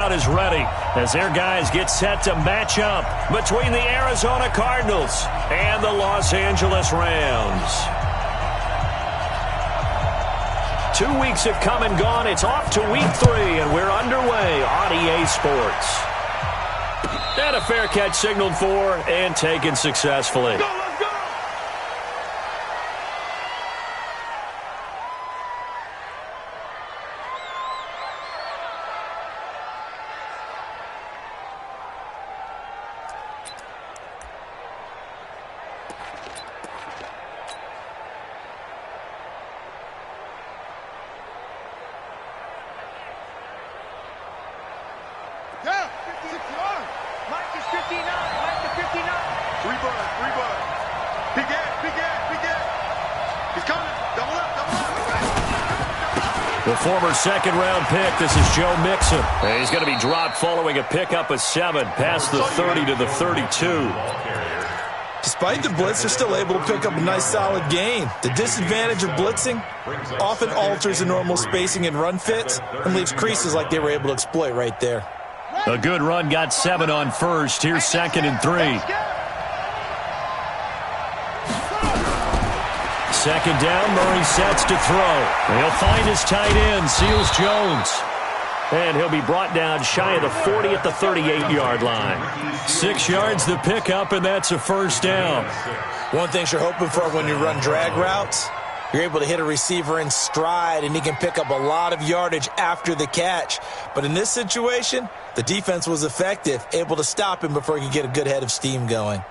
Is ready as their guys get set to match up between the Arizona Cardinals and the Los Angeles Rams. 2 weeks have come and gone. It's off to week 3, and we're underway on EA Sports. And a fair catch signaled for and taken successfully. The former second-round pick, this is Joe Mixon. He's going to be dropped following a pickup of 7, past the 30 to the 32. Despite the blitz, they're still able to pick up a nice, solid gain. The disadvantage of blitzing often alters the normal spacing and run fits and leaves creases like they were able to exploit right there. A good run got 7 on first. Here's 2nd and 3. Second down, Murray sets to throw. He'll find his tight end, Seals Jones. And he'll be brought down shy of the 40 at the 38-yard line. 6 yards the pickup, and that's a first down. One thing you're hoping for when you run drag routes, you're able to hit a receiver in stride, and he can pick up a lot of yardage after the catch. But in this situation, the defense was effective, able to stop him before he could get a good head of steam going.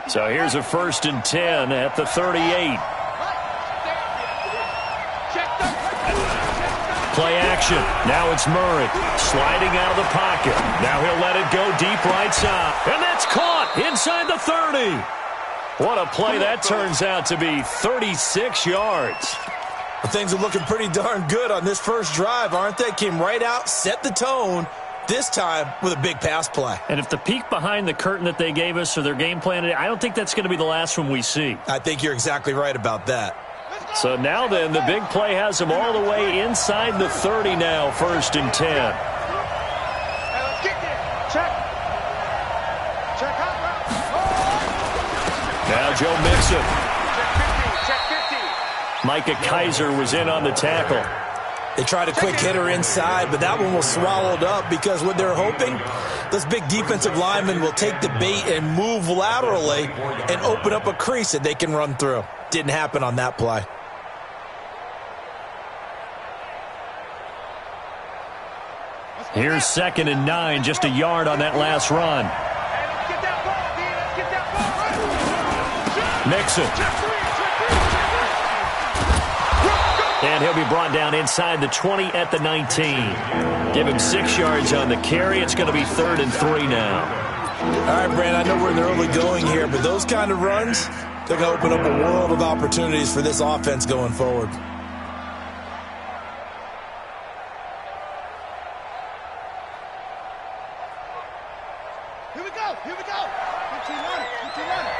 So here's a 1st and 10 at the 38. Play action. Now it's Murray sliding out of the pocket. Now he'll let it go deep right side. And that's caught inside the 30. What a play that turns out to be, 36 yards. Well, things are looking pretty darn good on this first drive, aren't they? Came right out, set the tone. This time with a big pass play. And if the peek behind the curtain that they gave us or their game plan, I don't think that's going to be the last one we see. I think you're exactly right about that. So now then, the big play has them all the way inside the 30 now, 1st and 10. Now Joe Mixon. Micah Kaiser was in on the tackle. They tried a quick hitter inside, but that one was swallowed up because what they're hoping, this big defensive lineman will take the bait and move laterally and open up a crease that they can run through. Didn't happen on that play. Here's 2nd and 9, just a yard on that last run. Mixon. And he'll be brought down inside the 20 at the 19. Give him 6 yards on the carry. It's going to be 3rd and 3 now. All right, Brand, I know we're in the early going here, but those kind of runs, they're going to open up a world of opportunities for this offense going forward. Here we go. Here we go. 15 on it. 15 on it.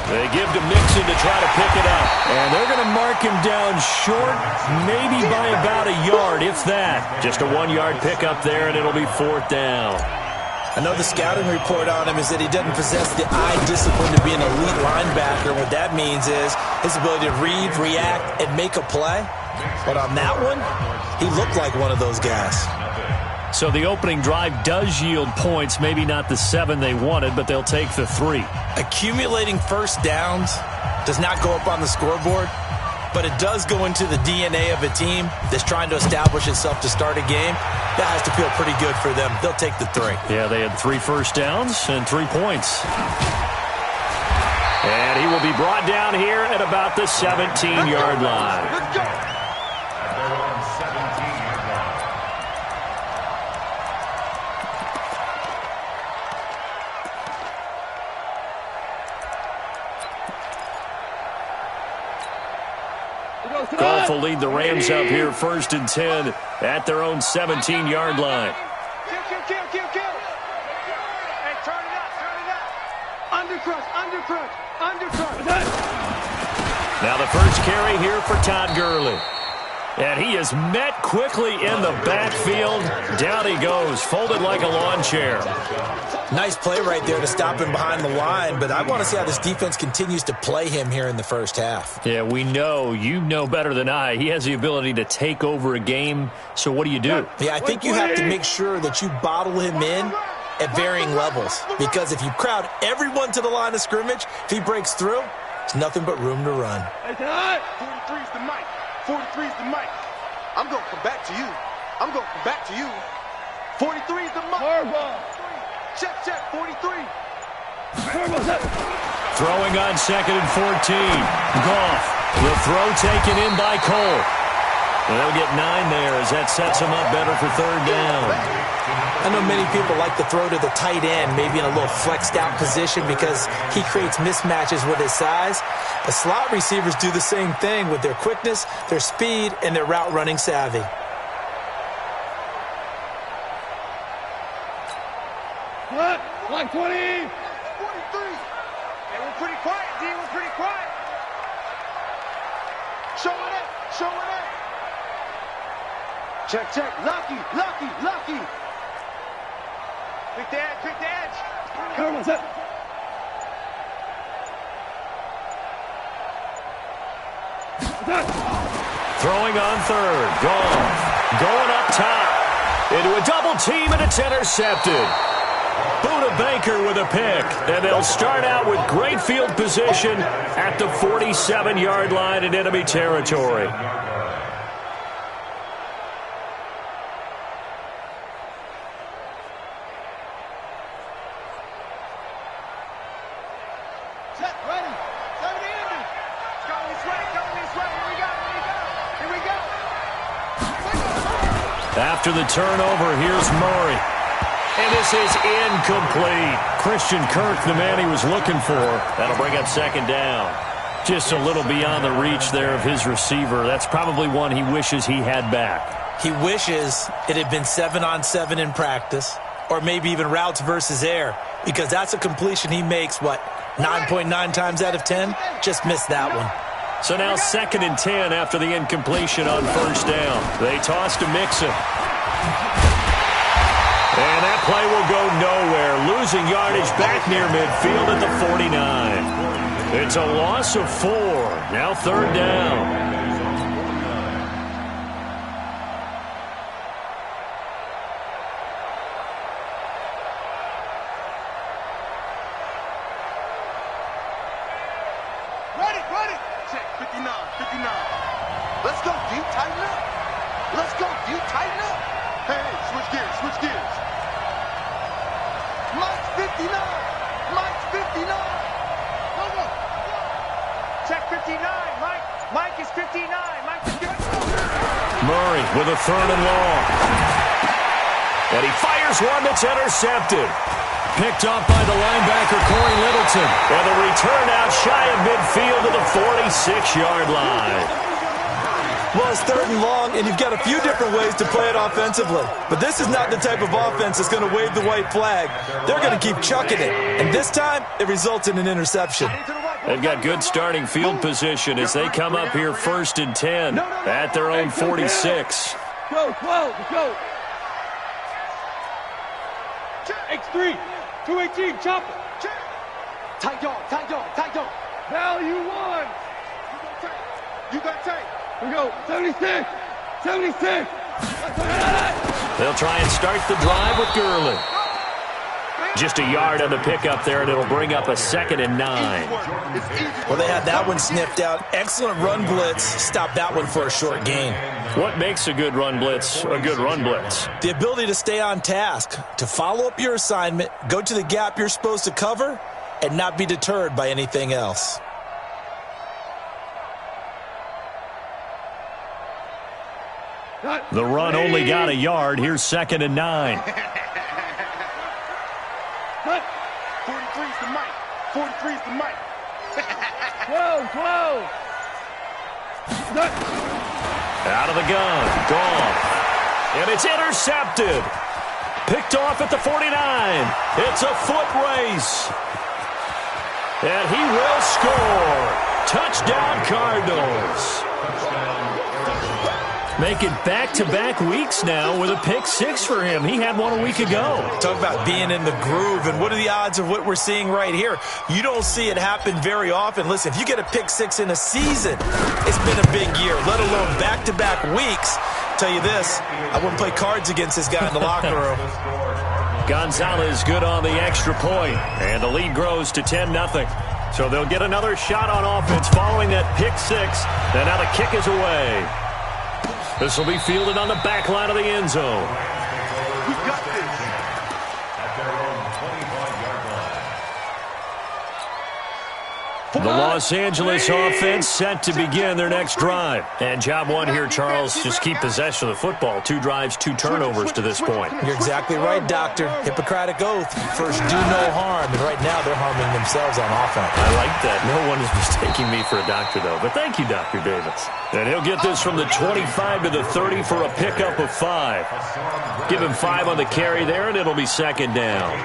They give to Mixon to try to pick it up. And they're going to mark him down short, maybe by about a yard, if that. Just a 1-yard pickup there, and it'll be 4th down. I know the scouting report on him is that he doesn't possess the eye discipline to be an elite linebacker. What that means is his ability to read, react, and make a play. But on that one, he looked like one of those guys. So the opening drive does yield points, maybe not the 7 they wanted, but they'll take the 3. Accumulating first downs does not go up on the scoreboard, but it does go into the DNA of a team that's trying to establish itself to start a game. That has to feel pretty good for them. They'll take the 3. Yeah, they had 3 first downs and 3 points. And he will be brought down here at about the 17-yard line. Let's go. Goff will lead the Rams up here 1st and 10 at their own 17-yard line. Kill. Hey, turn it up. Under Now the first carry here for Todd Gurley. And he is met quickly in the backfield. Down he goes, folded like a lawn chair. Nice play right there to stop him behind the line, but I want to see how this defense continues to play him here in the first half. Yeah, we know. You know better than I. He has the ability to take over a game, so what do you do? Yeah, I think you have to make sure that you bottle him in at varying levels, because if you crowd everyone to the line of scrimmage, if he breaks through, it's nothing but room to run. 43's the mic. 43's the mic. I'm going to come back to you. I'm going to come back to you. 43's the mic. Check, 43. Throwing on 2nd and 14. Goff. The throw taken in by Cole. And they'll get 9 there as that sets him up better for 3rd down. I know many people like to throw to the tight end, maybe in a little flexed out position because he creates mismatches with his size. The slot receivers do the same thing with their quickness, their speed, and their route running savvy. What? Like 20. 43. Hey, we're pretty quiet, D. We're pretty quiet. Show it up. Show it up. Check. Lucky. Quick the edge. Come on, set. Throwing on 3rd. Goff. Going up top. Into a double team, and it's intercepted. Buda Baker with a pick. And they'll start out with great field position at the 47-yard line in enemy territory. After the turnover, here's Murray. And this is incomplete. Christian Kirk, the man he was looking for. That'll bring up 2nd down. Just a little beyond the reach there of his receiver. That's probably one he wishes he had back. He wishes it had been 7-on-7 in practice, or maybe even routes versus air, because that's a completion he makes, 9.9 times out of 10? Just missed that one. So now 2nd and 10 after the incompletion on 1st down. They toss to Mixon. And that play will go nowhere. Losing yardage back near midfield at the 49. It's a loss of 4. Now 3rd down. Ready. Check, 59. Let's go, D. Tighten up. Let's go, D. Tighten up. Hey, switch gears. Mike's 59. Go. Check 59. Mike is 59. Murray with a 3rd and long. And he fires one that's intercepted. Picked off by the linebacker, Corey Littleton. And the return out shy of midfield to the 46-yard line. Well, it's 3rd and long, and you've got a few different ways to play it offensively. But this is not the type of offense that's going to wave the white flag. They're going to keep chucking it. And this time, it results in an interception. They've got good starting field position as they come up here 1st and 10 at their own 46. Go. X3. 218, chop it. Tight dog. Value 1. You got tape. We go. 76. They'll try and start the drive with Gurley. Just a yard on the pickup there, and it'll bring up a 2nd and 9. Well, they had that one sniffed out. Excellent run blitz. Stop that one for a short gain. What makes a good run blitz a good run blitz? The ability to stay on task, to follow up your assignment, go to the gap you're supposed to cover, and not be deterred by anything else. The run only got a yard. Here's 2nd and 9. 43's the mic. Whoa. Out of the gun. Gone. And it's intercepted. Picked off at the 49. It's a foot race. And he will score. Touchdown, Cardinals. Making back-to-back weeks now with a pick six for him. He had one a week ago. Talk about being in the groove, and what are the odds of what we're seeing right here? You don't see it happen very often. Listen, if you get a pick six in a season, it's been a big year, let alone back-to-back weeks. Tell you this, I wouldn't play cards against this guy in the locker room. Gonzalez good on the extra point, and the lead grows to 10-0. So they'll get another shot on offense following that pick six, and now the kick is away. This will be fielded on the back line of the end zone. We got this. The Los Angeles offense set to begin their next drive. And job one here, Charles, just keep possession of the football. 2 drives, 2 turnovers to this point. You're exactly right, Doctor. Hippocratic oath. First, do no harm. And right now, they're harming themselves on offense. I like that. No one is mistaking me for a doctor, though. But thank you, Dr. Davis. And he'll get this from the 25 to the 30 for a pickup of 5. Give him 5 on the carry there, and it'll be second down.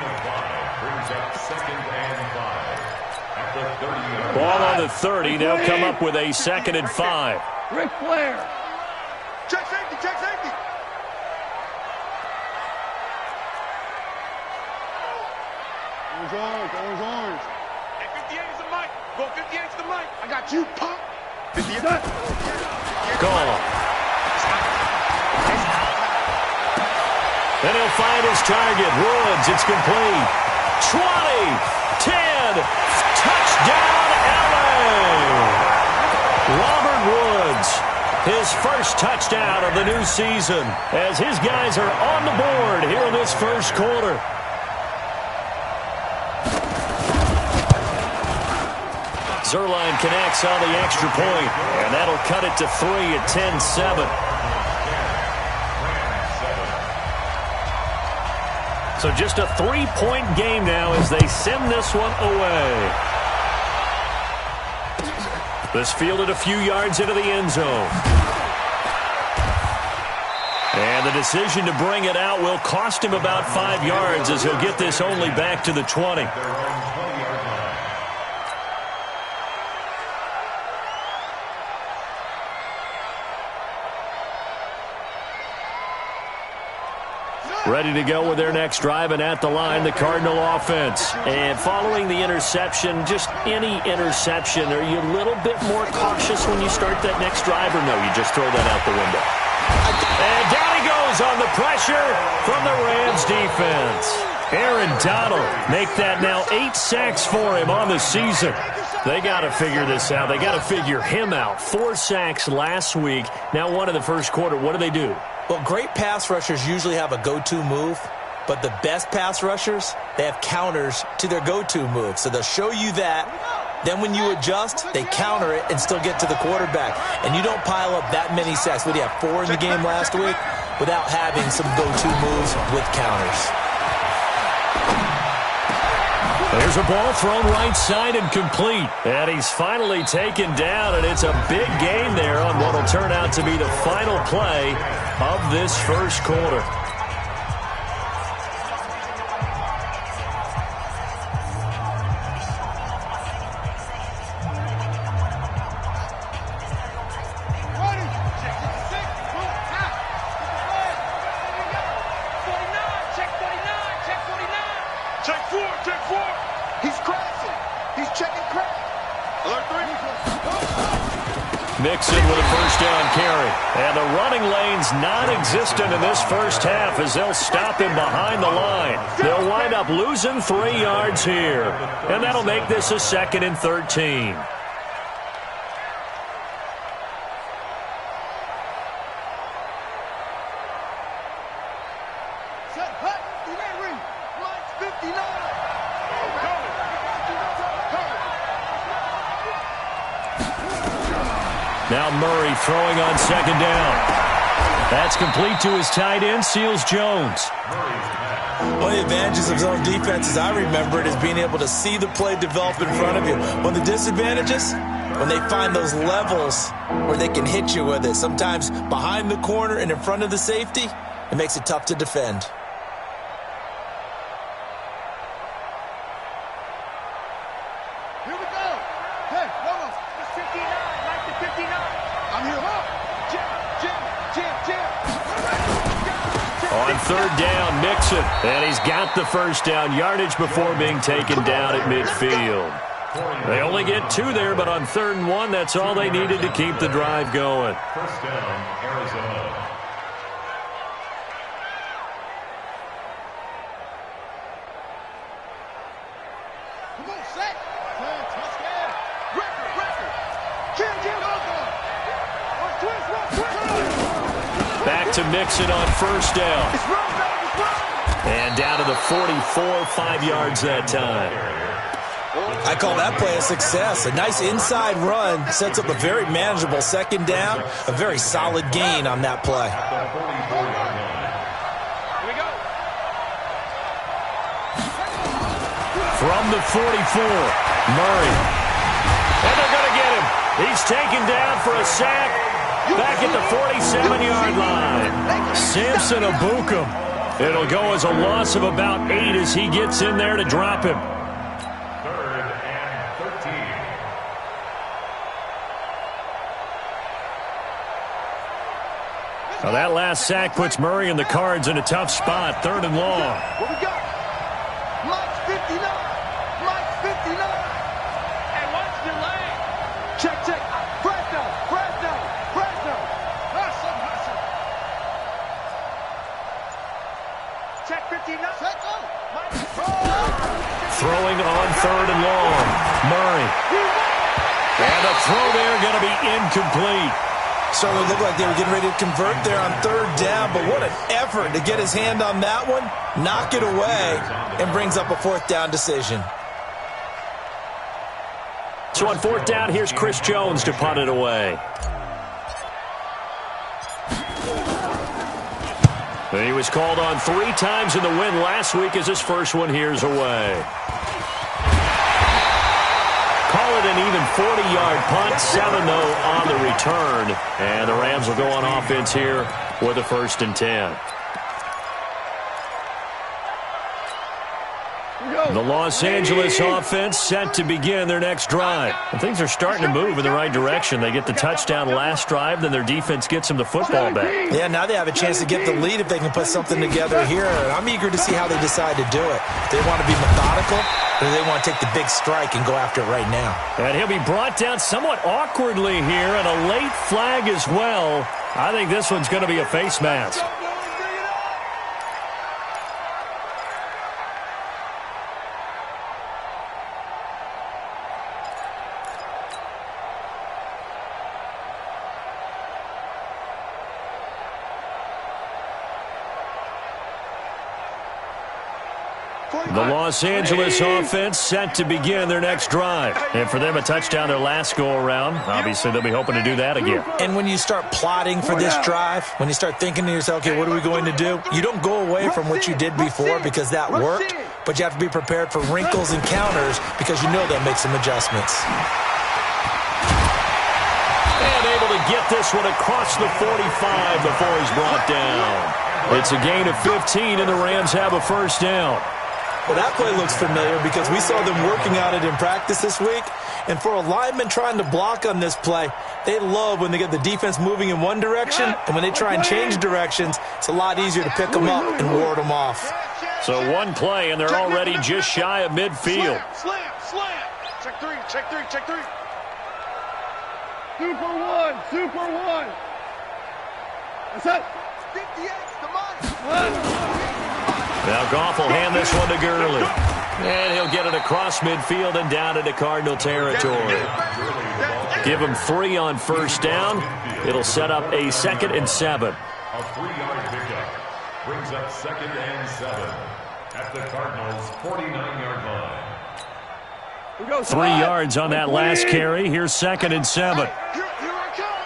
Ball on the 30. They'll come up with a 2nd and 5. Ric Flair. Check safety, check safety. Orange, orange. Hey, 58 is the mic. Go 58 to the mic. I got you, punk. 58. Call. Then he'll find his target. Woods, it's complete. 20, 10, touchdown. Robert Woods, his first touchdown of the new season, as his guys are on the board here in this first quarter. Zerline connects on the extra point, and that'll cut it to 3 at 10-7. So just a 3-point game now as they send this one away. This fielded a few yards into the end zone. And the decision to bring it out will cost him about 5 yards as he'll get this only back to the 20. Ready to go with their next drive, and at the line, the Cardinal offense. And following the interception, just any interception, are you a little bit more cautious when you start that next drive, or no, you just throw that out the window? And down he goes on the pressure from the Rams defense. Aaron Donald make that now 8 sacks for him on the season. They got to figure this out. They got to figure him out. 4 sacks last week. Now 1 in the first quarter. What do? Well, great pass rushers usually have a go-to move, but the best pass rushers, they have counters to their go-to move. So they'll show you that. Then when you adjust, they counter it and still get to the quarterback. And you don't pile up that many sacks. What do you have, 4 in the game last week? Without having some go-to moves with counters. There's a ball thrown right side and complete. And he's finally taken down, and it's a big gain there on what will turn out to be the final play of this first quarter. Mixon with a first down carry. And the running lane's non-existent in this first half as they'll stop him behind the line. They'll wind up losing 3 yards here. And that'll make this a 2nd and 13. Now Murray throwing on 2nd down. That's complete to his tight end, Seals Jones. One of the advantages of zone defense, as I remember it, is being able to see the play develop in front of you. One of the disadvantages, when they find those levels where they can hit you with it, sometimes behind the corner and in front of the safety, it makes it tough to defend. Here I'm here. Jam. On third down, Mixon. And he's got the first down yardage before being taken down at midfield. They only get 2 there, but on 3rd and 1, that's all they needed to keep the drive going. First down, Arizona. Come on, set. Touchdown. Record. Jam. Back to Mixon on first down. It's run. And down to the 44, 5 yards that time. I call that play a success. A nice inside run sets up a very manageable 2nd down. A very solid gain on that play. Here we go. From the 44, Murray. And they're going to get him. He's taken down for a sack back at the 47-yard line. Samson Abukum. It'll go as a loss of about 8 as he gets in there to drop him. 3rd and 13. Now that last sack puts Murray and the Cards in a tough spot. 3rd and long. What we got? Mike's 59. And watch the lane. Check. Fresno. Hustle. Check 59. Throwing on 3rd and long. Murray. And the throw there going to be incomplete. Certainly looked like they were getting ready to convert there on 3rd down, but what an effort to get his hand on that one, knock it away, and brings up a 4th down decision. So on 4th down, here's Chris Jones to punt it away. He was called on 3 times in the win last week as his first one here's away. Call it an even 40-yard punt, 7 though on the return. And the Rams will go on offense here with a 1st and 10. The Los Angeles offense set to begin their next drive. And things are starting to move in the right direction. They get the touchdown last drive, then their defense gets them the football back. Yeah, now they have a chance to get the lead if they can put something together here. And I'm eager to see how they decide to do it. They want to be methodical, or they want to take the big strike and go after it right now. And he'll be brought down somewhat awkwardly here, and a late flag as well. I think this one's going to be a face mask. The Los Angeles offense set to begin their next drive. And for them, a touchdown their last go-around. Obviously, they'll be hoping to do that again. And when you start plotting for this drive, when you start thinking to yourself, okay, what are we going to do? You don't go away from what you did before because that worked, but you have to be prepared for wrinkles and counters because you know they'll make some adjustments. And able to get this one across the 45 before he's brought down. It's a gain of 15, and the Rams have a 1st down. Well, that play looks familiar because we saw them working on it in practice this week. And for a lineman trying to block on this play, they love when they get the defense moving in one direction. And when they try and change directions, it's a lot easier to pick them up and ward them off. So one play, and they're already just shy of midfield. Slam. Check three. Super one. What's up? 58's the money. Now Goff will hand this one to Gurley. And he'll get it across midfield and down into Cardinal territory. Give him 3 on 1st down. It'll set up a 2nd and 7. A 3-yard pickup brings up 2nd and 7 at the Cardinals' 49-yard line. 3 yards on that last carry. Here's 2nd and 7. Here I come.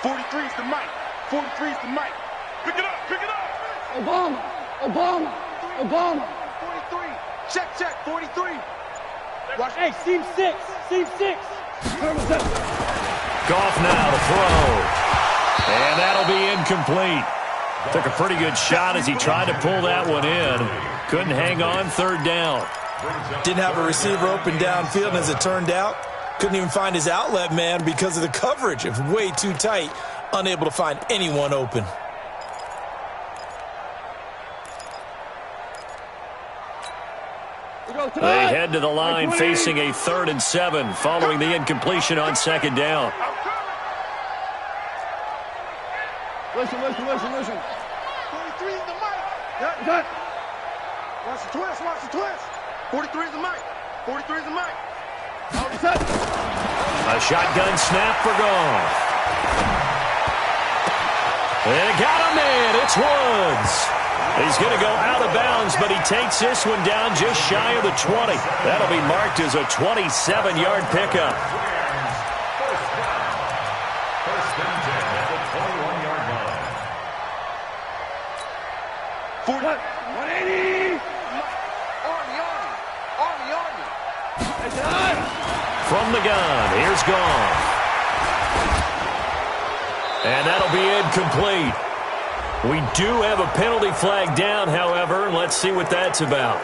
43's the mic. 43's the mic. Pick it up. Obama. 43. Check. 43. Watch. Hey, seam 6. Goff now to throw. And that'll be incomplete. Took a pretty good shot as he tried to pull that one in. Couldn't hang on 3rd down. Didn't have a receiver open downfield, and as it turned out, couldn't even find his outlet man because of the coverage. It was way too tight, unable to find anyone open. They head to the line facing a 3rd and 7 following the incompletion on 2nd down. Listen. 43 is the mic. Cut. Watch the twist. 43 is the mic. 43 is the mic. A shotgun snap for Goff. They got a man. It's Woods. He's going to go out of bounds, but he takes this one down just shy of the 20. That'll be marked as a 27-yard pickup. First and 10 at the 21-yard line. 180. Army. From the gun, here's Goff. And that'll be incomplete. We do have a penalty flag down, however. Let's see what that's about.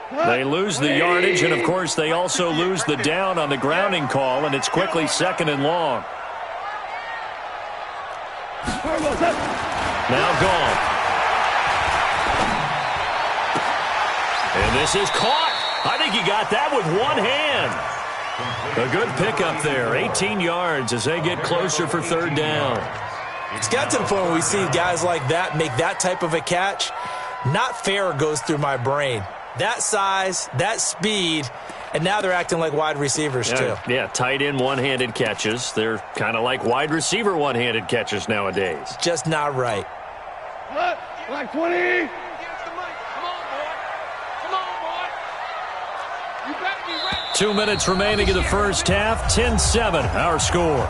They lose the yardage, and, of course, they also lose the down on the grounding call, and it's quickly 2nd and long. Now Goff. And this is caught. I think he got that with one hand. A good pickup there. 18 yards as they get closer for 3rd down. It's got to the point where we see guys like that make that type of a catch. Not fair goes through my brain. That size, that speed, and now they're acting like wide receivers too. Yeah, tight end one-handed catches. They're kind of like wide receiver one-handed catches nowadays. Just not right. Like 20. 2 minutes remaining in the first half. 10-7, our score.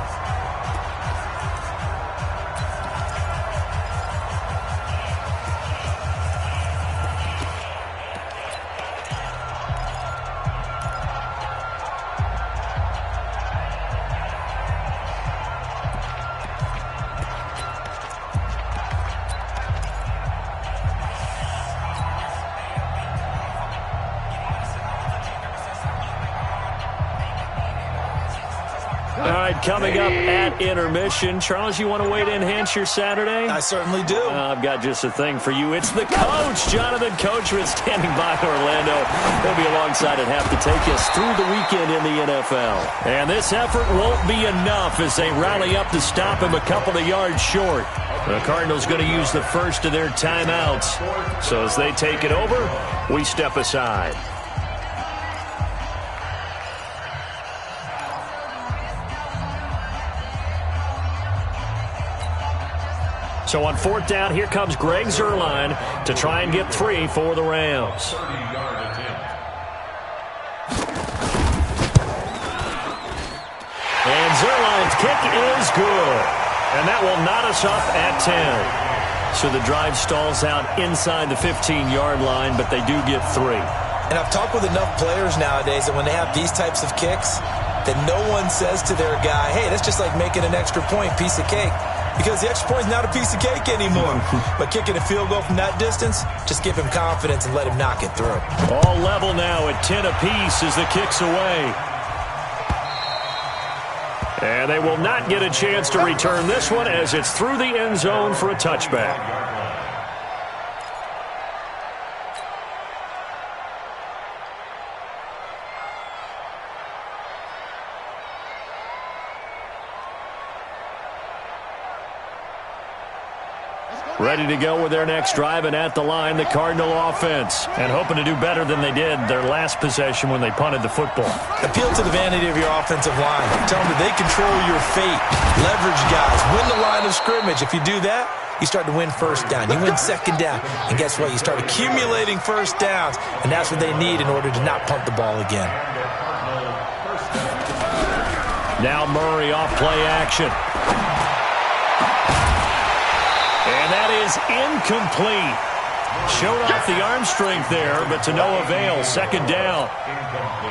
Coming up at intermission. Charles, you want to wait to enhance your Saturday? I certainly do. I've got just a thing for you. It's the coach, Jonathan Coachman, standing by in Orlando. He'll be alongside at half to take us through the weekend in the NFL. And this effort won't be enough as they rally up to stop him a couple of yards short. The Cardinals going to use the first of their timeouts. So as they take it over, we step aside. So on 4th down, here comes Greg Zuerlein to try and get 3 for the Rams. 30-yard attempt. And Zuerlein's kick is good. And that will knot us up at 10. So the drive stalls out inside the 15-yard line, but they do get 3. And I've talked with enough players nowadays that when they have these types of kicks, that no one says to their guy, hey, that's just like making an extra point, piece of cake. Because the extra point is not a piece of cake anymore. But kicking a field goal from that distance, just give him confidence and let him knock it through. All level now at 10 apiece as the kick's away. And they will not get a chance to return this one as it's through the end zone for a touchback. Ready to go with their next drive, and at the line, the Cardinal offense. And hoping to do better than they did their last possession when they punted the football. Appeal to the vanity of your offensive line. Tell them that they control your fate. Leverage guys. Win the line of scrimmage. If you do that, you start to win 1st down. You win 2nd down. And guess what? You start accumulating 1st downs. And that's what they need in order to not punt the ball again. Now Murray off play action. And that is incomplete. Showed off the arm strength there, but to no avail. 2nd down.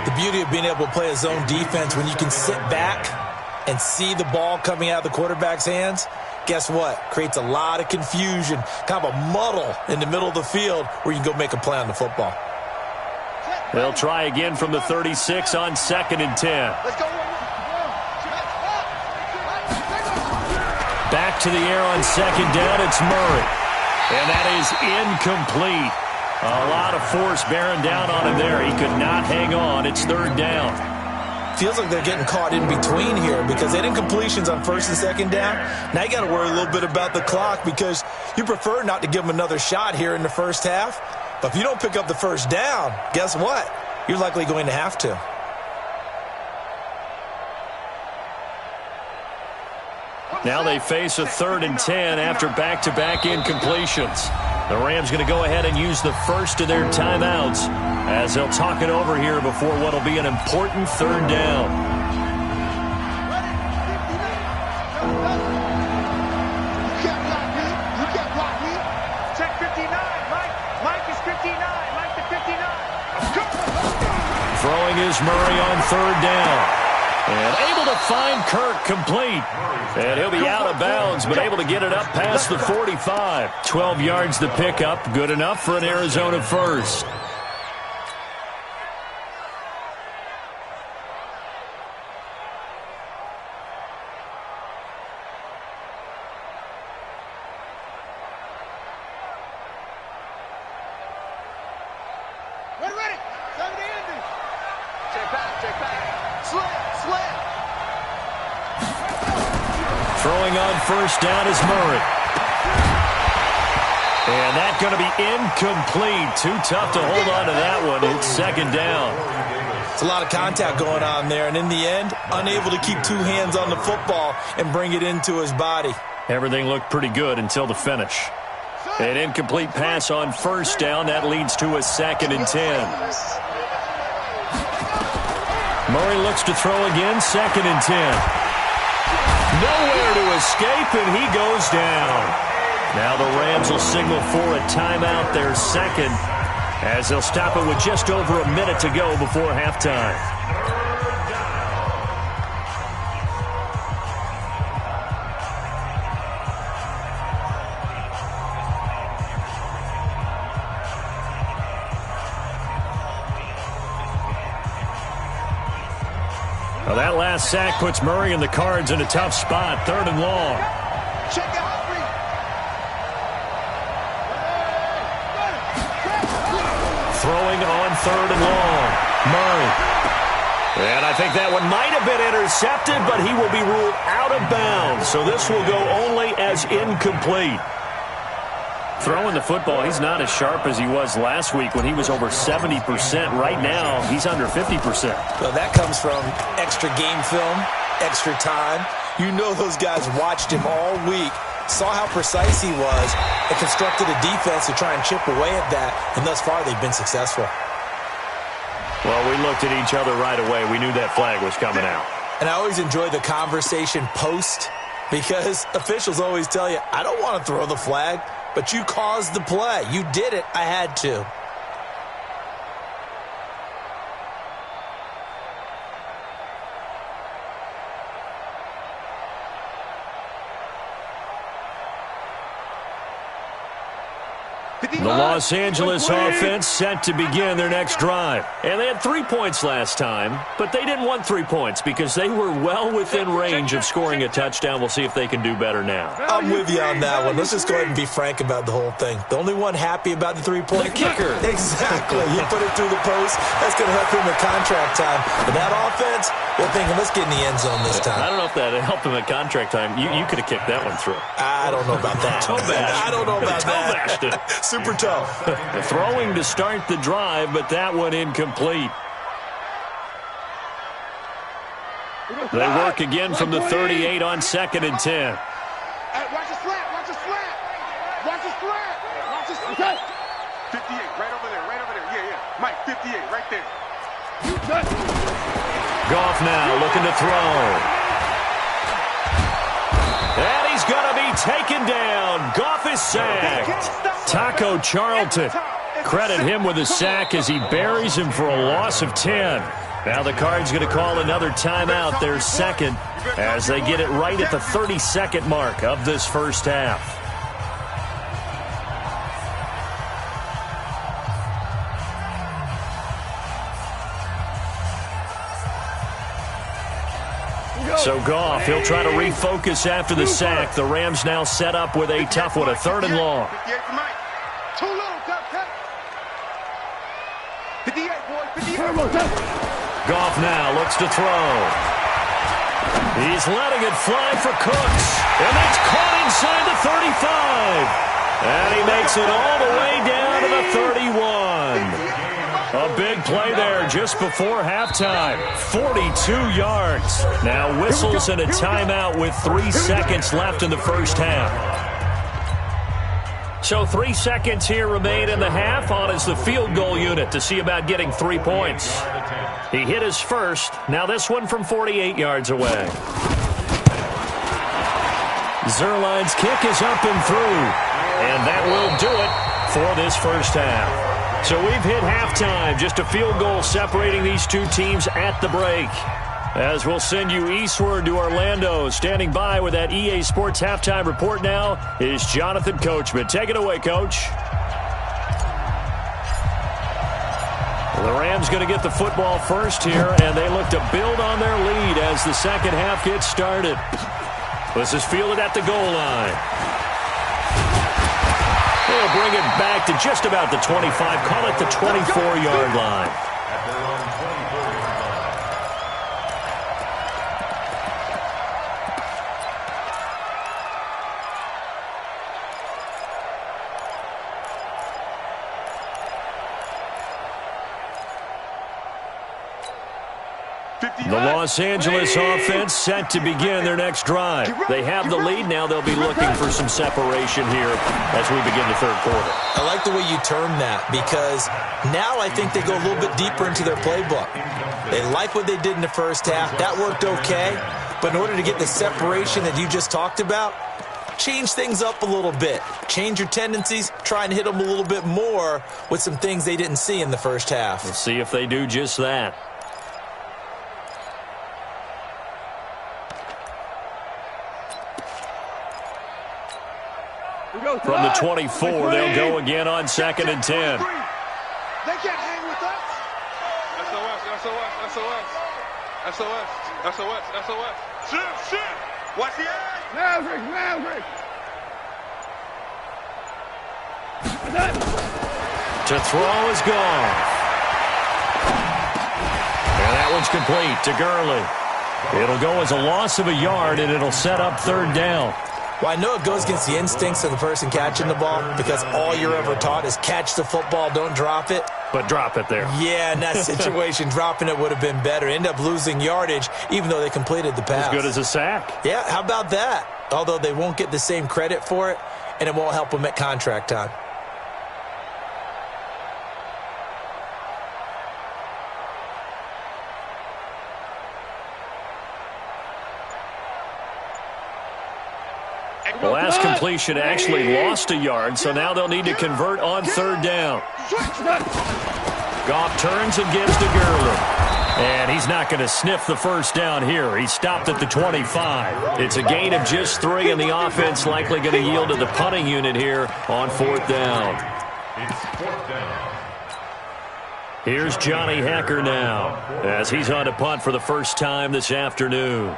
The beauty of being able to play a zone defense when you can sit back and see the ball coming out of the quarterback's hands, guess what? Creates a lot of confusion, kind of a muddle in the middle of the field where you can go make a play on the football. They'll try again from the 36 on 2nd and 10. Let's go. Back to the air on 2nd down, it's Murray. And that is incomplete. A lot of force bearing down on him there. He could not hang on. It's 3rd down. Feels like they're getting caught in between here because they had incompletions on 1st and 2nd down. Now you got to worry a little bit about the clock because you prefer not to give them another shot here in the first half. But if you don't pick up the 1st down, guess what? You're likely going to have to. Now they face a 3rd and 10 after back-to-back incompletions. The Rams going to go ahead and use the first of their timeouts as they'll talk it over here before what will be an important 3rd down. You can't block me. You can't block me. Check 59. Mike is 59. Mike the 59. Throwing is Murray on 3rd down. And able to find Kirk complete. And he'll be out of bounds, but able to get it up past the 45. 12 yards to pick up. Good enough for an Arizona first. Ready. Check back. Slam. Throwing on 1st down is Murray. And that's going to be incomplete. Too tough to hold on to that one. It's 2nd down. It's a lot of contact going on there, and in the end, unable to keep 2 hands on the football and bring it into his body. Everything looked pretty good until the finish. An incomplete pass on 1st down. That leads to a 2nd and 10. Murray looks to throw again, 2nd and 10. Nowhere to escape, and he goes down. Now the Rams will signal for a timeout, their 2nd, as they'll stop it with just over a minute to go before halftime. Well, that last sack puts Murray and the Cards in a tough spot, 3rd and long. Check it out. Throwing on 3rd and long. Murray. And I think that one might have been intercepted, but he will be ruled out of bounds. So this will go only as incomplete. Throwing the football, he's not as sharp as he was last week when he was over 70%. Right now, he's under 50%. Well, that comes from extra game film, extra time. You know those guys watched him all week, saw how precise he was, and constructed a defense to try and chip away at that, and thus far they've been successful. Well, we looked at each other right away. We knew that flag was coming out. And I always enjoy the conversation post because officials always tell you, I don't want to throw the flag, but you caused the play. You did it. I had to. The Los Angeles offense set to begin their next drive. And they had 3 points last time, but they didn't want 3 points because they were well within range of scoring a touchdown. We'll see if they can do better now. I'm with you on that one. Let's just go ahead and be frank about the whole thing. The only one happy about the 3-point. The kicker. Exactly. You put it through the post. That's going to help him at contract time. But that offense, they're thinking, let's get in the end zone this time. I don't know if that helped him at contract time. You could have kicked that one through. I don't know about that. I don't know about that. Super tough. Throwing to start the drive, but that one incomplete. They work again from the 38 on 2nd and 10. Hey, watch the slant. Watch the slant. Watch the slant. Watch the slant. 58, right over there. Right over there. Yeah. Mike, 58, right there. Goff now looking to throw. And he's going to be taken down. Goff is sacked. Taco Charlton. Credit him with a sack as he buries him for a loss of 10. Now the Cards going to call another timeout, their 2nd, as they get it right at the 32nd mark of this first half. So Goff, he'll try to refocus after the sack. The Rams now set up with a tough one, a 3rd and long. Too little, cut. 58, boy, 58. Goff now looks to throw. He's letting it fly for Cooks. And that's caught inside the 35. And he makes it all the way down to the 31. A big play there just before halftime. 42 yards. Now whistles and a timeout with 3 seconds left in the first half. So 3 seconds here remain in the half. On is the field goal unit to see about getting 3 points. He hit his first. Now this one from 48 yards away. Zerline's kick is up and through. And that will do it for this first half. So we've hit halftime. Just a field goal separating these two teams at the break. As we'll send you eastward to Orlando. Standing by with that EA Sports halftime report now is Jonathan Coachman. Take it away, Coach. The Rams going to get the football first here, and they look to build on their lead as the second half gets started. This is fielded at the goal line. They'll bring it back to just about the 25. Call it the 24-yard line. The Los Angeles offense set to begin their next drive. They have the lead. Now they'll be looking for some separation here as we begin the third quarter. I like the way you term that because now I think they go a little bit deeper into their playbook. They like what they did in the first half. That worked okay. But in order to get the separation that you just talked about, change things up a little bit. Change your tendencies. Try and hit them a little bit more with some things they didn't see in the first half. We'll see if they do just that. From the 24, they'll go again on 2nd and 10. They can't hang with us. SOS. Shit. Watch the eye. Maverick. To throw is gone. And that one's complete to Gurley. It'll go as a loss of a yard, and it'll set up 3rd down. Well, I know it goes against the instincts of the person catching the ball because all you're ever taught is catch the football, don't drop it. But drop it there. Yeah, in that situation, dropping it would have been better. End up losing yardage, even though they completed the pass. As good as a sack. Yeah, how about that? Although they won't get the same credit for it, and it won't help them at contract time. The last completion actually lost a yard, so now they'll need to convert on 3rd down. Goff turns and gives to Gurley. And he's not going to sniff the first down here. He stopped at the 25. It's a gain of just 3, and the offense likely going to yield to the punting unit here on 4th down. It's 4th down. Here's Johnny Hecker now as he's on to punt for the first time this afternoon.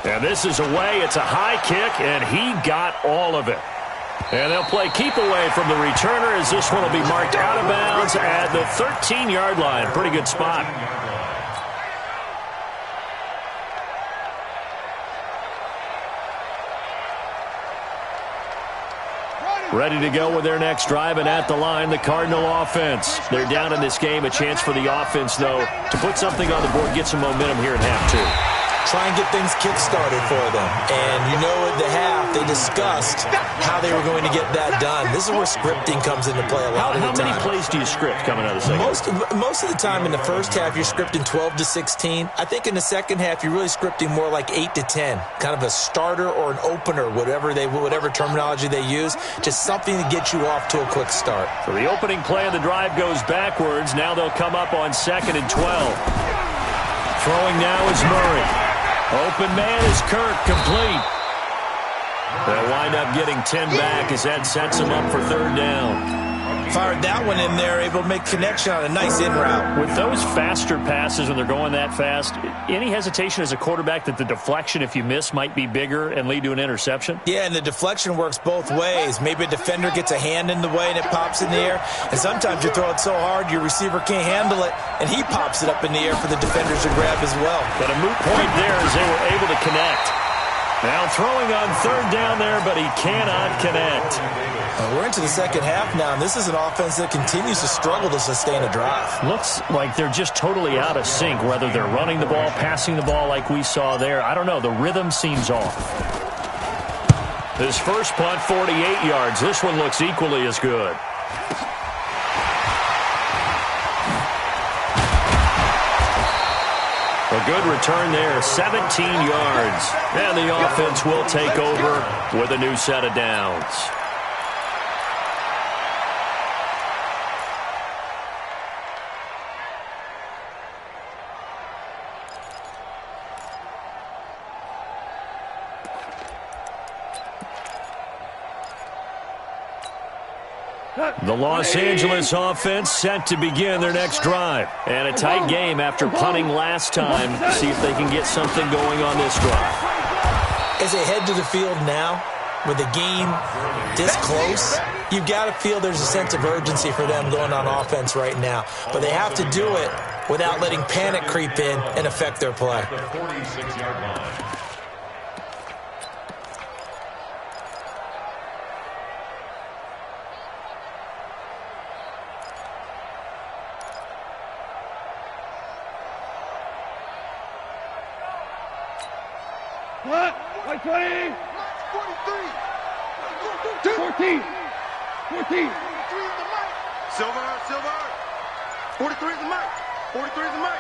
And this is away. It's a high kick, and he got all of it. And they'll play keep away from the returner as this one will be marked out of bounds at the 13-yard line. Pretty good spot. Ready to go with their next drive, and at the line, the Cardinal offense. They're down in this game. A chance for the offense, though, to put something on the board, get some momentum here in half 2. Try and get things kick-started for them. And you know at the half, they discussed how they were going to get that done. This is where scripting comes into play a lot of the time. How many plays do you script coming out of the second? Most of the time in the first half, you're scripting 12 to 16. I think in the second half, you're really scripting more like 8 to 10, kind of a starter or an opener, whatever terminology they use, just something to get you off to a quick start. So the opening play of the drive goes backwards. Now they'll come up on 2nd and 12. Throwing now is Murray. Open man is Kirk, complete. They'll wind up getting 10 back as that sets them up for 3rd down. Fired that one in there, able to make connection on a nice in route. With those faster passes when they're going that fast, any hesitation as a quarterback that the deflection, if you miss, might be bigger and lead to an interception? Yeah, and the deflection works both ways. Maybe a defender gets a hand in the way and it pops in the air. And sometimes you throw it so hard your receiver can't handle it, and he pops it up in the air for the defenders to grab as well. But a moot point there as they were able to connect. Now throwing on 3rd down there, but he cannot connect. We're into the second half now, and this is an offense that continues to struggle to sustain a drive. Looks like they're just totally out of sync, whether they're running the ball, passing the ball like we saw there. I don't know. The rhythm seems off. His first punt, 48 yards. This one looks equally as good. A good return there, 17 yards. And the offense will take over with a new set of downs. The Los Angeles offense set to begin their next drive. And a tight game after punting last time. See if they can get something going on this drive. As they head to the field now, with the game this close, you've got to feel there's a sense of urgency for them going on offense right now. But they have to do it without letting panic creep in and affect their play. The 46-yard line. What? 20. 43. 14. 14. 43 is the mic. Silver. 43 is the mic. 43 is the mic.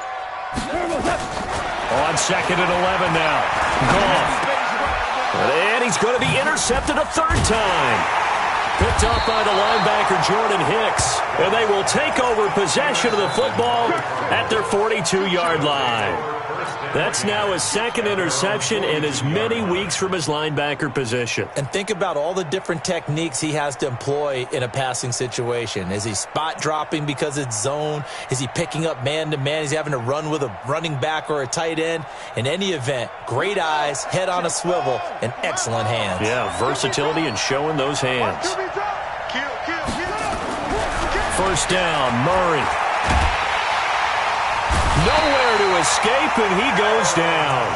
On 2nd and 11 now. Goff. And he's going to be intercepted a 3rd time. Picked up by the linebacker Jordan Hicks. And they will take over possession of the football at their 42-yard line. That's now his 2nd interception in as many weeks from his linebacker position. And think about all the different techniques he has to employ in a passing situation. Is he spot dropping because it's zone? Is he picking up man-to-man? Is he having to run with a running back or a tight end? In any event, great eyes, head on a swivel, and excellent hands. Yeah, versatility and showing those hands. First down, Murray. Nowhere to escape, and he goes down.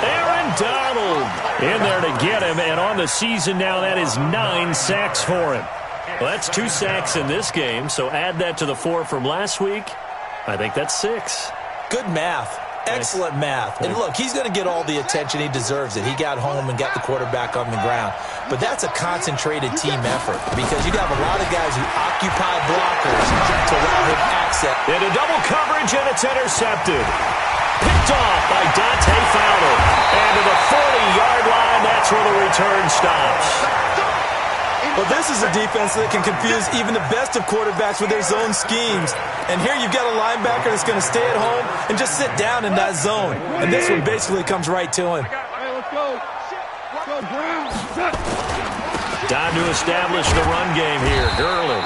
Aaron Donald in there to get him, and on the season now, that is 9 sacks for him. Well, that's 2 sacks in this game, so add that to the 4 from last week. I think that's 6. Good math. Excellent math. And look, he's going to get all the attention. He deserves it. He got home and got the quarterback on the ground. But that's a concentrated team effort because you have a lot of guys who occupy blockers to allow him access. Into double coverage, and it's intercepted. Picked off by Dante Fowler. And to the 40-yard line, that's where the return stops. Well, this is a defense that can confuse even the best of quarterbacks with their zone schemes. And here you've got a linebacker that's going to stay at home and just sit down in that zone. And this one basically comes right to him. Let's go. Brown. Time to establish the run game here. Gurley.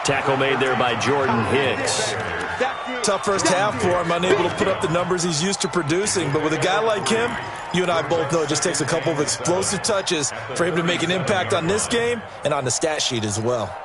Tackle made there by Jordan Hicks. Tough first half for him, unable to put up the numbers he's used to producing. But with a guy like him, you and I both know it just takes a couple of explosive touches for him to make an impact on this game and on the stat sheet as well.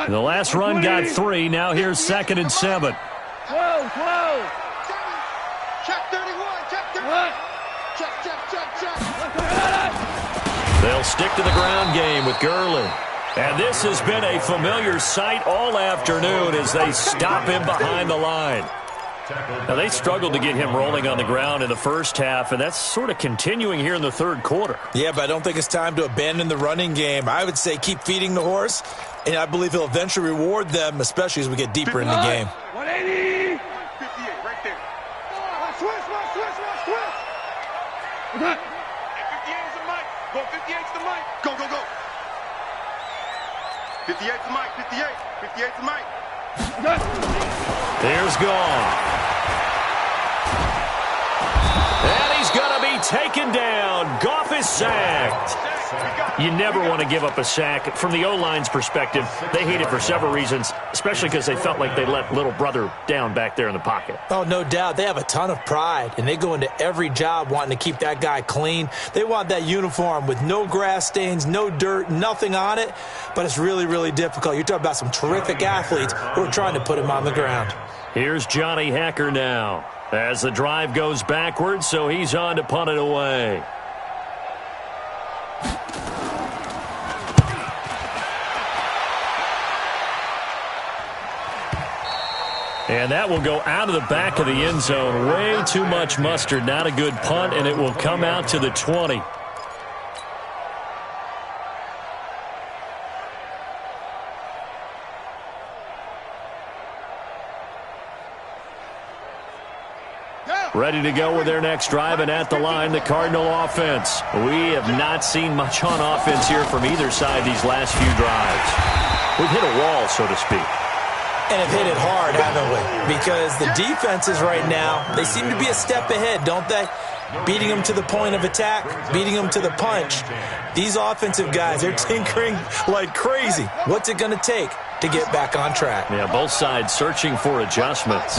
The last run got 3. Now here's 2nd and 7. Whoa. Check 31. Check 31. Check. They'll stick to the ground game with Gurley. And this has been a familiar sight all afternoon as they stop him behind the line. Now, they struggled to get him rolling on the ground in the first half, and that's sort of continuing here in the third quarter. Yeah, but I don't think it's time to abandon the running game. I would say keep feeding the horse, and I believe he'll eventually reward them, especially as we get deeper in the game. 180. 58 right there. Switch. 58 is the mic. Go 58's the mic. Go. 58's the mic. 58's the mic. There's gone. And he's going to be taken down. Goff is sacked. You never want to give up a sack. From the O-line's perspective, they hate it for several reasons, especially because they felt like they let little brother down back there in the pocket. Oh, no doubt. They have a ton of pride, and they go into every job wanting to keep that guy clean. They want that uniform with no grass stains, no dirt, nothing on it, but it's really, really difficult. You're talking about some terrific athletes who are trying to put him on the ground. Here's Johnny Hacker now as the drive goes backwards, so he's on to punt it away. And that will go out of the back of the end zone. Way too much mustard. Not a good punt, and it will come out to the 20. Ready to go with their next drive, and at the line, the Cardinal offense. We have not seen much on offense here from either side these last few drives. We've hit a wall, so to speak. And have hit it hard, haven't we? Because the defenses right now, they seem to be a step ahead, don't they? Beating them to the point of attack, beating them to the punch. These offensive guys, they're tinkering like crazy. What's it going to take to get back on track? Yeah, both sides searching for adjustments.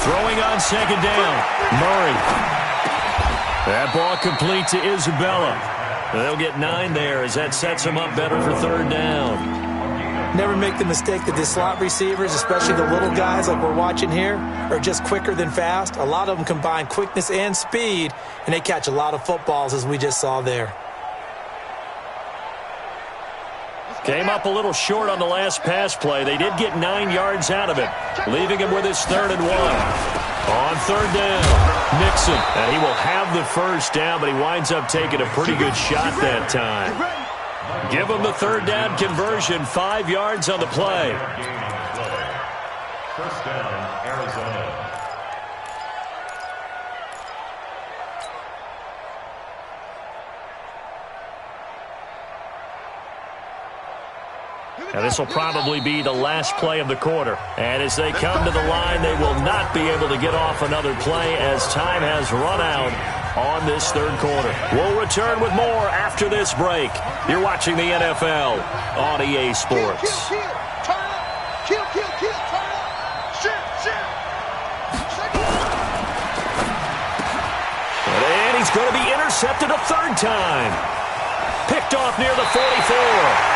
Throwing on second down. Murray. That ball complete to Isabella. They'll get 9 there as that sets them up better for third down. Never make the mistake that the slot receivers, especially the little guys like we're watching here, are just quicker than fast. A lot of them combine quickness and speed, and they catch a lot of footballs, as we just saw there. Came up a little short on the last pass play. They did get 9 yards out of it, leaving him with his 3rd and 1. On third down, Mixon. And he will have the first down, but he winds up taking a pretty good shot that time. Give him the third down conversion, 5 yards on the play. First down, Arizona. Now this will probably be the last play of the quarter. And as they come to the line, they will not be able to get off another play as time has run out on this third quarter. We'll return with more after this break. You're watching the NFL on EA Sports. Kill, turn up. Kill, turn up. Shift. And he's going to be intercepted a third time. Picked off near the 44.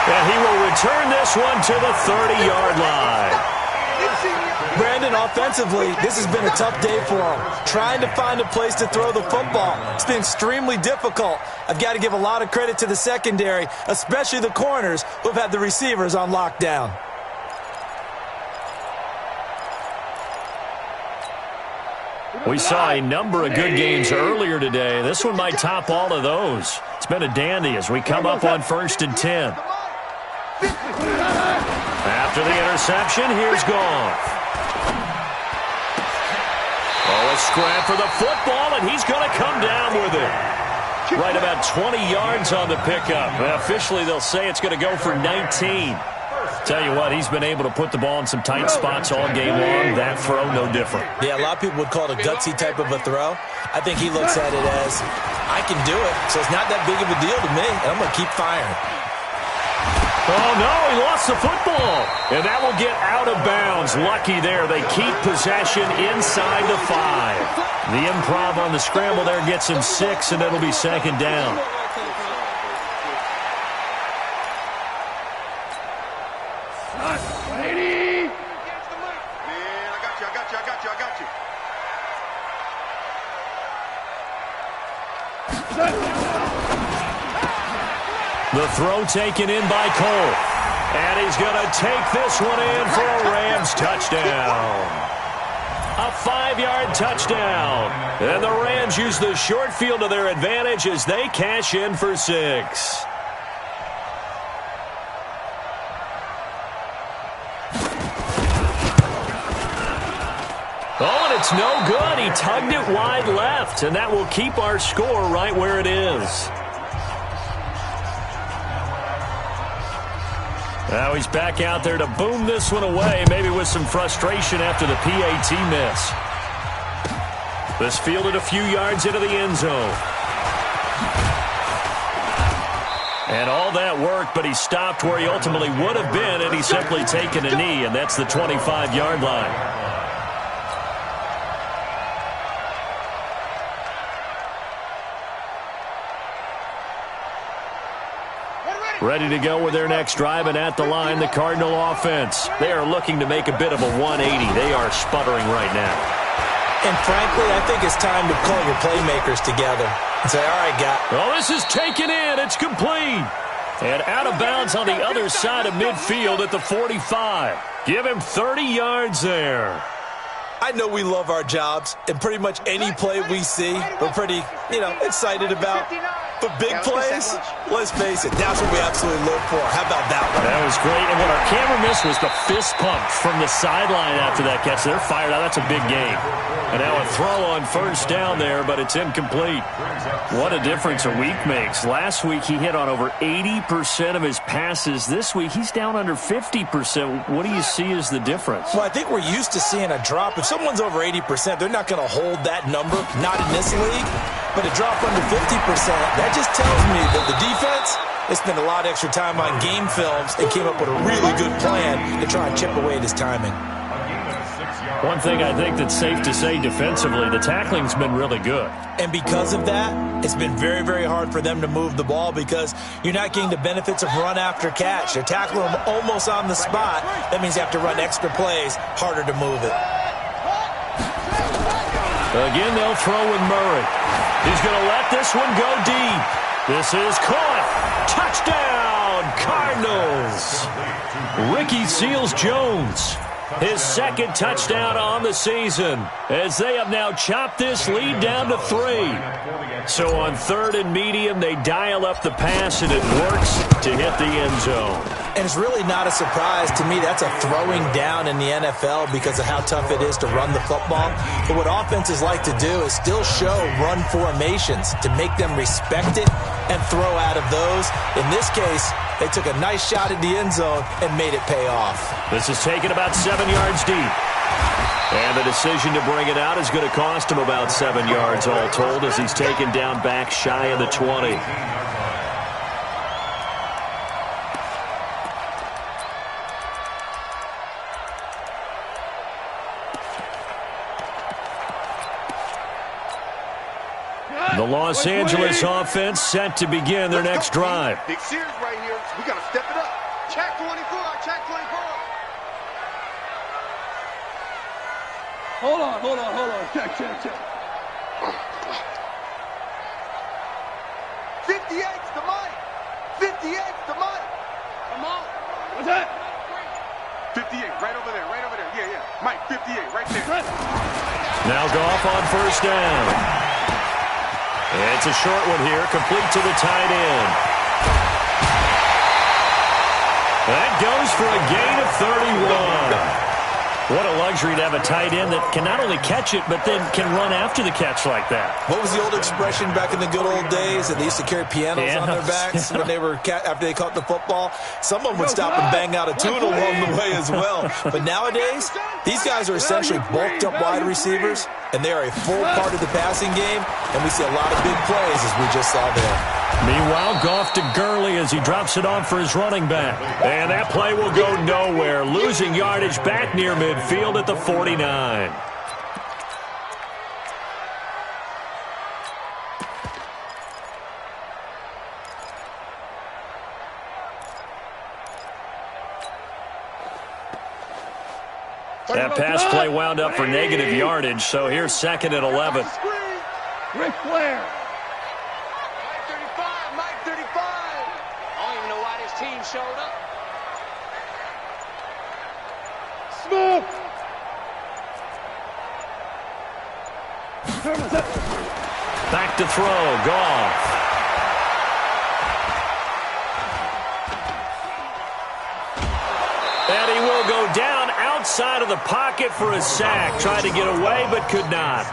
And he will return this one to the 30-yard line. Brandon, offensively, this has been a tough day for him. Trying to find a place to throw the football. It's been extremely difficult. I've got to give a lot of credit to the secondary, especially the corners who have had the receivers on lockdown. We saw a number of good games earlier today. This one might top all of those. It's been a dandy as we come up on 1st and 10. After the interception, here's Goff. Oh, a scrap for the football, and he's going to come down with it. Right about 20 yards on the pickup. Officially, they'll say it's going to go for 19. Tell you what, he's been able to put the ball in some tight spots all game long. That throw, no different. Yeah, a lot of people would call it a gutsy type of a throw. I think he looks at it as, I can do it, so it's not that big of a deal to me, and I'm going to keep firing. Oh, no, he lost the football. And that will get out of bounds. Lucky there. They keep possession inside the 5. The improv on the scramble there gets him 6, and it'll be second down. The throw taken in by Cole. And he's going to take this one in for a Rams touchdown. A 5-yard touchdown. And the Rams use the short field to their advantage as they cash in for 6. Oh, and it's no good. He tugged it wide left, and that will keep our score right where it is. Now he's back out there to boom this one away, maybe with some frustration after the PAT miss. This fielded a few yards into the end zone. And all that worked, but he stopped where he ultimately would have been, and he's simply taken a knee, and that's the 25-yard line. Ready to go with their next drive, and at the line, the Cardinal offense. They are looking to make a bit of a 180. They are sputtering right now. And frankly, I think it's time to pull your playmakers together and say, all right, guys. Oh, this is taken in. It's complete. And out of bounds on the other side of midfield at the 45. Give him 30 yards there. I know we love our jobs, and pretty much any play we see, we're pretty, excited about. But big plays, let's face it, that's what we absolutely live for. How about that one? That was great. And what our camera missed was the fist pump from the sideline after that catch. They're fired out. That's a big game. And now a throw on first down there, but it's incomplete. What a difference a week makes. Last week he hit on over 80% of his passes. This week he's down under 50%. What do you see as the difference? Well, I think we're used to seeing a drop. If someone's over 80%, they're not going to hold that number, not in this league. But a drop under 50%, that just tells me that the defense, they spent a lot of extra time on game films and came up with a really good plan to try and chip away at his timing. One thing I think that's safe to say defensively, the tackling's been really good. And because of that, it's been very, very hard for them to move the ball because you're not getting the benefits of run after catch. They're tackling them almost on the spot. That means you have to run extra plays, harder to move it. Again, they'll throw with Murray. He's going to let this one go deep. This is caught. Touchdown, Cardinals. Ricky Seals-Jones, his second touchdown on the season, as they have now chopped this lead down to 3. So on 3rd and medium, they dial up the pass, and it works to hit the end zone. And it's really not a surprise to me. That's a throwing down in the NFL because of how tough it is to run the football. But what offenses like to do is still show run formations to make them respect it and throw out of those. In this case, they took a nice shot at the end zone and made it pay off. This is taken about 7 yards deep. And the decision to bring it out is going to cost him about 7 yards all told as he's taken down back shy of the 20. The Los Angeles offense set to begin their next drive. Big series right here. We got to step it up. Check 24. Check 24. Hold on. Check. 58's the mic. 58's the mic. Come on. What's that? 58, right over there. Yeah. Mike, 58, right there. Now Goff on first down. It's a short one here, complete to the tight end. That goes for a gain of 31. What a luxury to have a tight end that can not only catch it, but then can run after the catch like that. What was the old expression back in the good old days that they used to carry pianos on their backs when they were after they caught the football? Someone would stop and bang out a tune along the way as well. But nowadays, these guys are essentially bulked up wide receivers, and they are a full part of the passing game, and we see a lot of big plays as we just saw there. Meanwhile, Goff to Gurley as he drops it off for his running back. And that play will go nowhere, losing yardage back near midfield at the 49. That pass play wound up for negative yardage, so here's 2nd and 11. Ric Flair. Mike 35. team showed up. Smoke! Back to throw. Goff. And he will go down outside of the pocket for a sack. Tried to get away, but could not.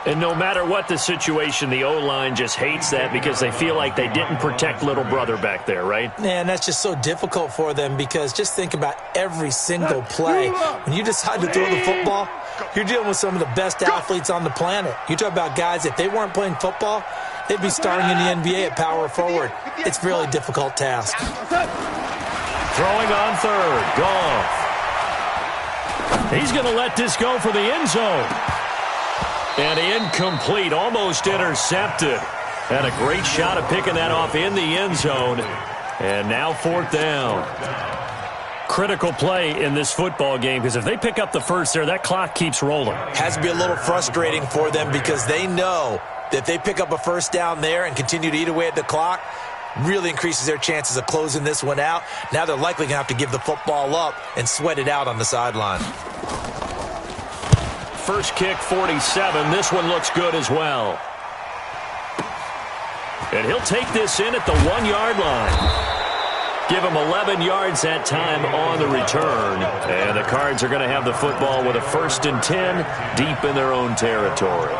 And no matter what the situation, the O-line just hates that because they feel like they didn't protect little brother back there, right? Man, that's just so difficult for them because just think about every single play. When you decide to throw the football, you're dealing with some of the best athletes on the planet. You talk about guys, if they weren't playing football, they'd be starting in the NBA at power forward. It's a really difficult task. Throwing on third. Goff. He's going to let this go for the end zone. And incomplete, almost intercepted. And a great shot at picking that off in the end zone. And now fourth down. Critical play in this football game because if they pick up the first there, that clock keeps rolling. Has to be a little frustrating for them because they know that if they pick up a first down there and continue to eat away at the clock, really increases their chances of closing this one out. Now they're likely going to have to give the football up and sweat it out on the sideline. First kick, 47. This one looks good as well. And he'll take this in at the 1-yard line. Give him 11 yards that time on the return. And the Cards are going to have the football with a 1st and 10 deep in their own territory.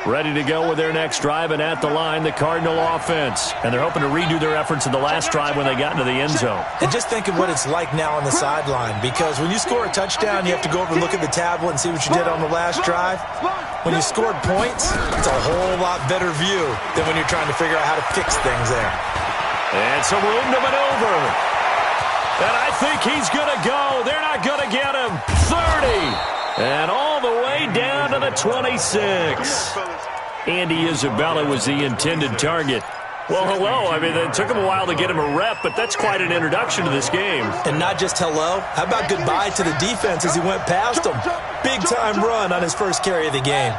Ready to go with their next drive, and at the line, the Cardinal offense. And they're hoping to redo their efforts in the last drive when they got into the end zone. And just think of what it's like now on the sideline, because when you score a touchdown, you have to go over and look at the tablet and see what you did on the last drive. When you scored points, it's a whole lot better view than when you're trying to figure out how to fix things there. And some room to maneuver. And I think he's going to go. They're not going to get him. 30. And all the way down to the 26. Andy Isabella was the intended target. Well, hello. I mean, it took him a while to get him a rep, but that's quite an introduction to this game. And not just hello. How about goodbye to the defense as he went past him? Big-time run on his first carry of the game.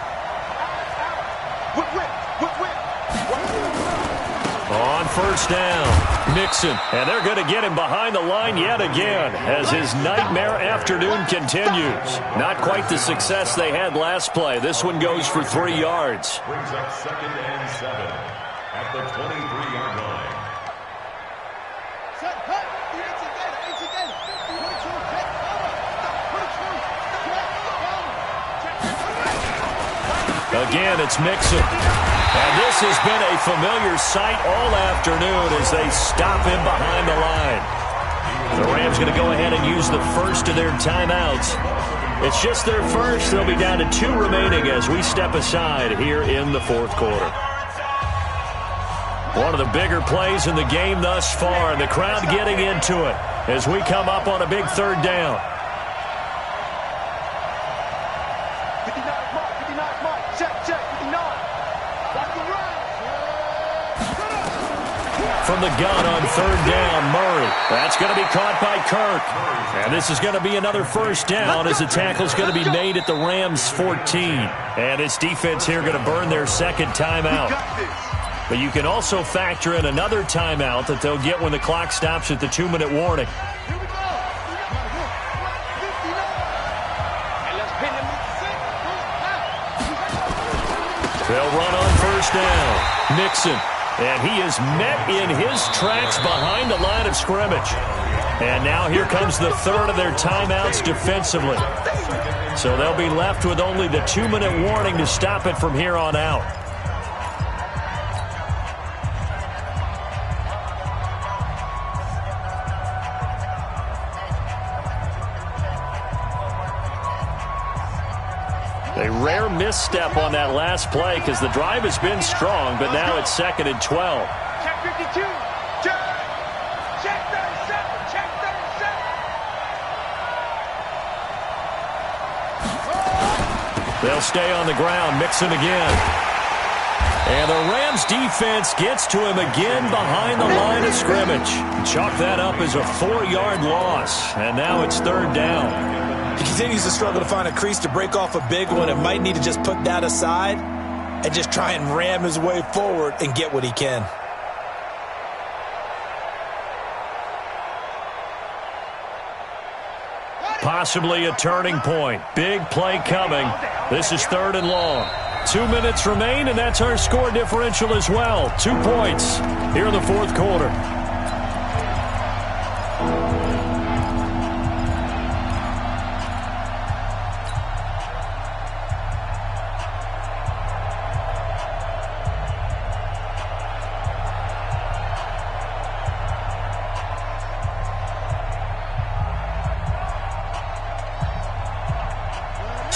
On first down, Mixon. And they're going to get him behind the line yet again as his nightmare afternoon continues. Not quite the success they had last play. This one goes for 3 yards. Brings up 2nd and 7 at the 23-yard line. Again, it's Mixon. And this has been a familiar sight all afternoon as they stop him behind the line. The Rams going to go ahead and use the first of their timeouts. It's just their first. They'll be down to 2 remaining as we step aside here in the fourth quarter. One of the bigger plays in the game thus far, and the crowd getting into it as we come up on a big 3rd down. From the gun on 3rd down, Murray. That's going to be caught by Kirk. And this is going to be another first down as the tackle's going to be made at the Rams' 14. And this defense here going to burn their 2nd timeout. But you can also factor in another timeout that they'll get when the clock stops at the 2-minute warning. They'll run on first down. Mixon. And he is met in his tracks behind the line of scrimmage. And now here comes the 3rd of their timeouts defensively. So they'll be left with only the 2-minute warning to stop it from here on out. A rare misstep on that last play because the drive has been strong, but now it's 2nd and 12. Check 52. Check 37. Check 37. They'll stay on the ground. Mixon again. And the Rams defense gets to him again behind the line of scrimmage. Chalk that up as a 4-yard loss. And now it's 3rd down. Because continues to struggle to find a crease to break off a big one, and might need to just put that aside and just try and ram his way forward and get what he can. Possibly a turning point. Big play coming. This is 3rd and long. 2 minutes remain, and that's our score differential as well. 2 points here in the 4th quarter.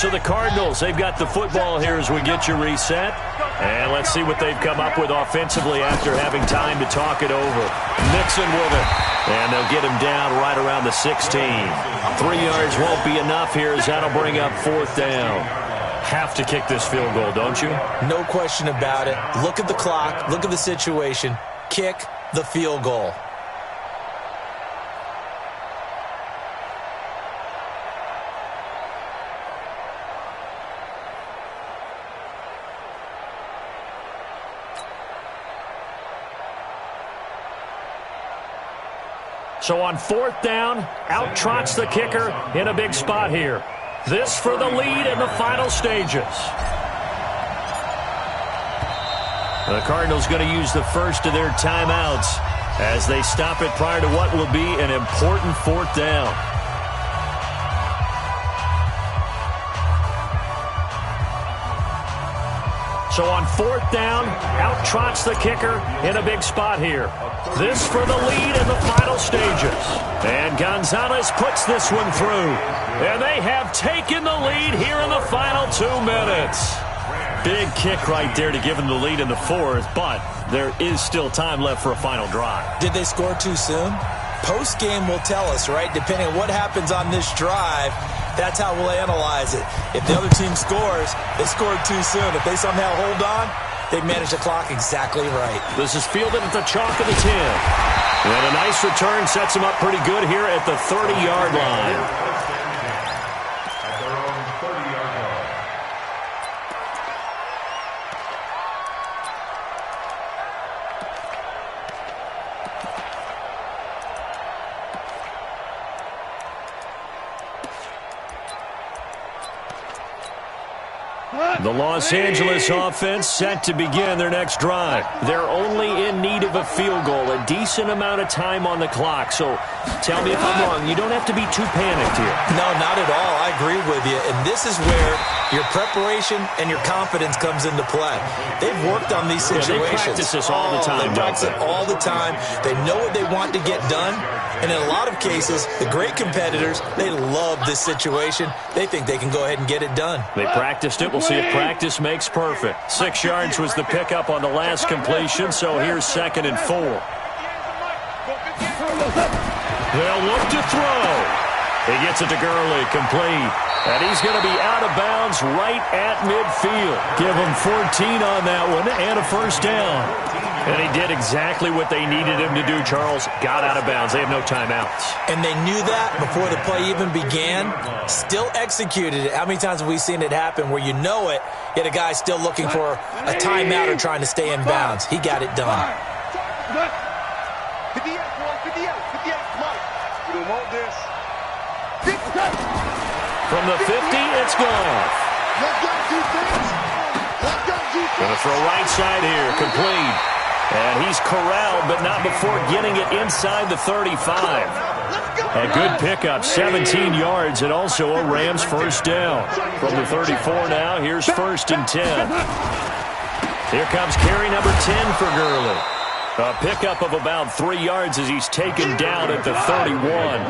So the Cardinals, they've got the football here as we get you reset. And let's see what they've come up with offensively after having time to talk it over. Mixon with it. And they'll get him down right around the 16. 3 yards won't be enough here as that'll bring up 4th down. Have to kick this field goal, don't you? No question about it. Look at the clock. Look at the situation. Kick the field goal. So on 4th down, out trots the kicker in a big spot here. This for the lead in the final stages. The Cardinals going to use the first of their timeouts as they stop it prior to what will be an important 4th down. So on 4th down, out trots the kicker in a big spot here. This for the lead in the final stages. And Gonzalez puts this one through. And they have taken the lead here in the final 2 minutes. Big kick right there to give them the lead in the 4th, but there is still time left for a final drive. Did they score too soon? Post-game will tell us, right? Depending on what happens on this drive, that's how we'll analyze it. If the other team scores, they scored too soon. If they somehow hold on, they manage the clock exactly right. This is fielded at the chalk of the 10. And a nice return sets them up pretty good here at the 30-yard line. The Los Angeles offense set to begin their next drive. They're only in need of a field goal, a decent amount of time on the clock. So tell me if I'm wrong. You don't have to be too panicked here. No, not at all. I agree with you. And this is where your preparation and your confidence comes into play. They've worked on these situations. They practice this all the time. They practice it all the time. They know what they want to get done. And in a lot of cases, the great competitors, they love this situation. They think they can go ahead and get it done. They practiced it. We'll see if practice makes perfect. 6 yards was the pickup on the last completion, so here's 2nd and 4. They'll look to throw. He gets it to Gurley, complete. And he's going to be out of bounds right at midfield. Give him 14 on that one and a 1st down. And he did exactly what they needed him to do, Charles. Got out of bounds. They have no timeouts. And they knew that before the play even began. Still executed it. How many times have we seen it happen where you know it, yet a guy's still looking for a timeout or trying to stay in bounds? He got it done. 58, Mike. We don't want this. From the 50, it's gone. Going to throw right side here, complete. And he's corralled, but not before getting it inside the 35. A good pickup, 17 yards, and also a Rams 1st down. From the 34 now, here's 1st and 10. Here comes carry number 10 for Gurley. A pickup of about 3 yards as he's taken down at the 31.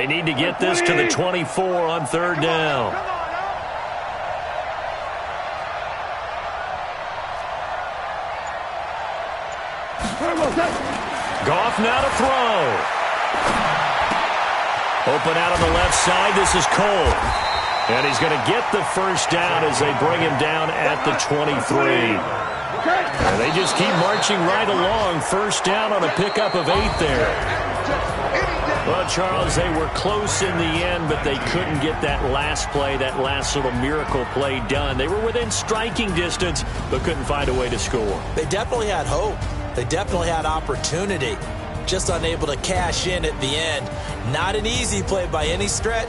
They need to get this to the 24 on 3rd down. Goff now to throw. Open out on the left side. This is Cole. And he's going to get the first down as they bring him down at the 23. And they just keep marching right along. First down on a pickup of 8 there. Well, Charles, they were close in the end, but they couldn't get that last play, that last little miracle play done. They were within striking distance, but couldn't find a way to score. They definitely had hope. They definitely had opportunity. Just unable to cash in at the end. Not an easy play by any stretch.